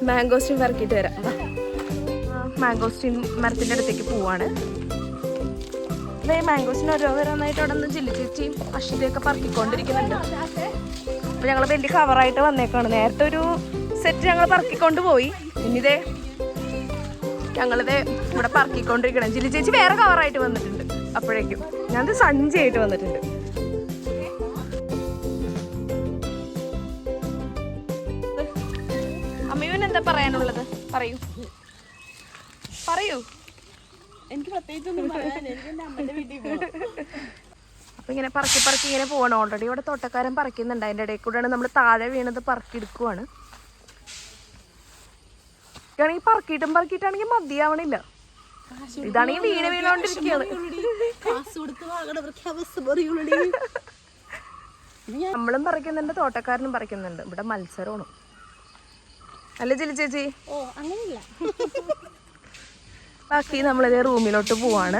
Mangosteen പറക്കിയിട്ട് വരാം. Mangosteen മരത്തിൻ്റെ അടുത്തേക്ക് പോവാണ്. അതേ മാംഗോസ്റ്റീൻ ഓരോന്നായിട്ട് അവിടെ നിന്ന് ജില്ലി ചേച്ചിയും അശ്വതിയൊക്കെ പറക്കിക്കൊണ്ടിരിക്കുന്നുണ്ട്. അപ്പോൾ ഞങ്ങൾ വലിയ കവറായിട്ട് വന്നേക്കാണ്. നേരത്തെ ഒരു സെറ്റ് ഞങ്ങൾ പറക്കിക്കൊണ്ട് പോയി. ഇനിതേ ഞങ്ങളിതേ ഇവിടെ പറക്കിക്കൊണ്ടിരിക്കണം. ജില്ലി ചേച്ചി വേറെ കവറായിട്ട് വന്നിട്ടുണ്ട്. അപ്പോഴേക്കും ഞാനത് സഞ്ചിയായിട്ട് വന്നിട്ടുണ്ട്. അമ്മയൂന് എന്താ പറയാനുള്ളത്? പറയൂ. എനിക്ക് പ്രത്യേകിച്ചൊന്നും പറയാൻ. അപ്പൊ ഇങ്ങനെ പറക്കി ഇങ്ങനെ പോവാണ്. ഓൾറെഡി ഇവിടെ തോട്ടക്കാരൻ പറിക്കുന്നുണ്ട്. അതിൻ്റെ ഇടയിൽ കൂടെയാണ് നമ്മൾ താഴെ വീണത് പറക്കിയെടുക്കുവാണ്. ഇതാണെങ്കിൽ പറക്കിയിട്ടാണെങ്കിൽ മതിയാവണില്ല. ഇതാണെങ്കിൽ വീണോണ്ടിരിക്കുകയാണ്. നമ്മളും പറിക്കുന്നുണ്ട്, തോട്ടക്കാരനും പറിക്കുന്നുണ്ട്. ഇവിടെ മത്സരമാണ്. അല്ല ജില്ലി ചേച്ചി? ഓ അങ്ങനെയില്ല. ബാക്കി നമ്മളിതേ റൂമിലോട്ട് പോവാണ്.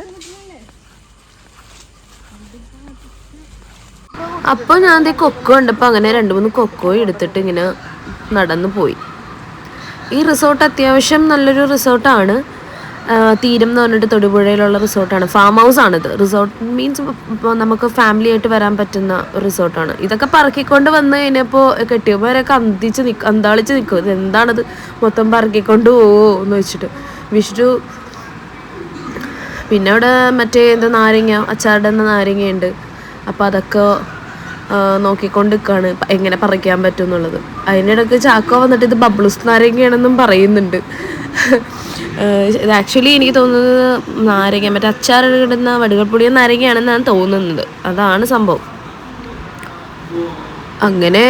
അപ്പോൾ ഞാൻ കൊക്കോ കണ്ടപ്പോൾ അങ്ങനെ 2-3 കൊക്കോ എടുത്തിട്ട് ഇങ്ങനെ നടന്നു പോയി. ഈ റിസോർട്ട് അത്യാവശ്യം നല്ലൊരു റിസോർട്ടാണ്. തീരം എന്ന് പറഞ്ഞിട്ട് തൊടുപുഴയിലുള്ള റിസോർട്ടാണ്. ഫാം ഹൗസ് ആണിത്. റിസോർട്ട് മീൻസ് ഇപ്പോൾ നമുക്ക് ഫാമിലി ആയിട്ട് വരാൻ പറ്റുന്ന റിസോർട്ടാണ്. ഇതൊക്കെ പറക്കിക്കൊണ്ട് വന്ന് കഴിഞ്ഞപ്പോൾ കെട്ടിയവരൊക്കെ അന്താളിച്ച് നിൽക്കും. ഇത് എന്താണത് മൊത്തം പറക്കിക്കൊണ്ട് പോവോ എന്ന് വെച്ചിട്ട്. വിഷു പിന്നെ അവിടെ മറ്റേ എന്താ നാരങ്ങ അച്ചാറിടുന്ന നാരങ്ങയുണ്ട്. അപ്പോൾ അതൊക്കെ നോക്കിക്കൊണ്ട് നിൽക്കുകയാണ് എങ്ങനെ പറിക്കാൻ പറ്റും എന്നുള്ളത്. അതിനിടയ്ക്ക് ചാക്കോ വന്നിട്ട് ഇത് ബബ്ലൂസ് നാരങ്ങയാണെന്നും പറയുന്നുണ്ട്. ഇത് ആക്ച്വലി എനിക്ക് തോന്നുന്നത് നാരങ്ങ മറ്റേ അച്ചാറിടുന്ന വടുകൾപ്പൊടിയ നാരങ്ങയാണെന്നാണ് തോന്നുന്നത്. അതാണ് സംഭവം. അങ്ങനെ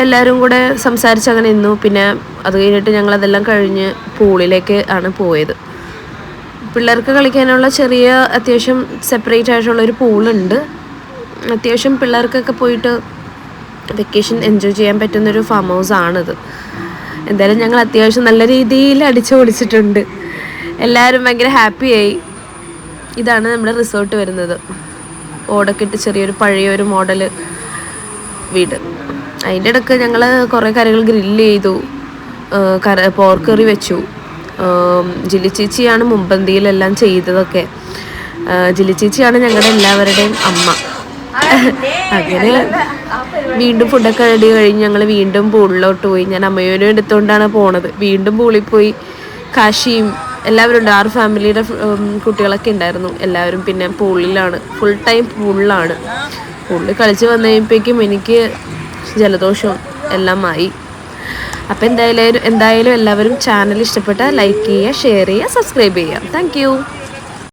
എല്ലാവരും കൂടെ സംസാരിച്ച് അങ്ങനെ നിന്നു. പിന്നെ അത് കഴിഞ്ഞിട്ട് ഞങ്ങളതെല്ലാം കഴിഞ്ഞ് പൂളിലേക്ക് ആണ് പോയത്. പിള്ളേർക്ക് കളിക്കാനുള്ള ചെറിയ അത്യാവശ്യം സെപ്പറേറ്റ് ആയിട്ടുള്ളൊരു പൂളുണ്ട്. അത്യാവശ്യം പിള്ളേർക്കൊക്കെ പോയിട്ട് വെക്കേഷൻ എൻജോയ് ചെയ്യാൻ പറ്റുന്നൊരു ഫാം ഹൗസ് ആണിത്. എന്തായാലും ഞങ്ങൾ അത്യാവശ്യം നല്ല രീതിയിൽ അടിച്ചു പൊളിച്ചിട്ടുണ്ട്. എല്ലാവരും ഭയങ്കര ഹാപ്പിയായി. ഇതാണ് നമ്മുടെ റിസോർട്ട് വരുന്നത്. ഓടൊക്കെ ഇട്ട് ചെറിയൊരു പഴയൊരു മോഡൽ വീട്. അതിൻ്റെ ഇടയ്ക്ക് ഞങ്ങൾ കുറേ കാര്യങ്ങൾ ഗ്രില്ല് ചെയ്തു. പോർക്ക് കറി വെച്ചു. ജില്ലി ചേച്ചിയാണ് മുമ്പന്തിയിലെല്ലാം ചെയ്തതൊക്കെ. ജില്ലി ചേച്ചിയാണ് ഞങ്ങളുടെ എല്ലാവരുടെയും അമ്മ. അങ്ങനെ വീണ്ടും ഫുഡൊക്കെ റെഡി കഴിഞ്ഞ് ഞങ്ങൾ വീണ്ടും പൂളിലോട്ട് പോയി. ഞാൻ അമ്മയോനും എടുത്തുകൊണ്ടാണ് പോണത്. വീണ്ടും പൂളിൽ പോയി. കാശിയും എല്ലാവരും ഉണ്ട്. 6 ഫാമിലിയുടെ കുട്ടികളൊക്കെ ഉണ്ടായിരുന്നു. എല്ലാവരും പിന്നെ പൂളിലാണ്, ഫുൾ ടൈം പൂളിലാണ്. പൂളിൽ കളിച്ച് വന്നു കഴിയുമ്പോഴേക്കും എനിക്ക് ജലദോഷവും എല്ലാം ആയി. അപ്പം എന്തായാലും എല്ലാവരും ചാനൽ ഇഷ്ടപ്പെട്ടാൽ ലൈക്ക് ചെയ്യുക, ഷെയർ ചെയ്യുക, സബ്സ്ക്രൈബ് ചെയ്യുക. താങ്ക്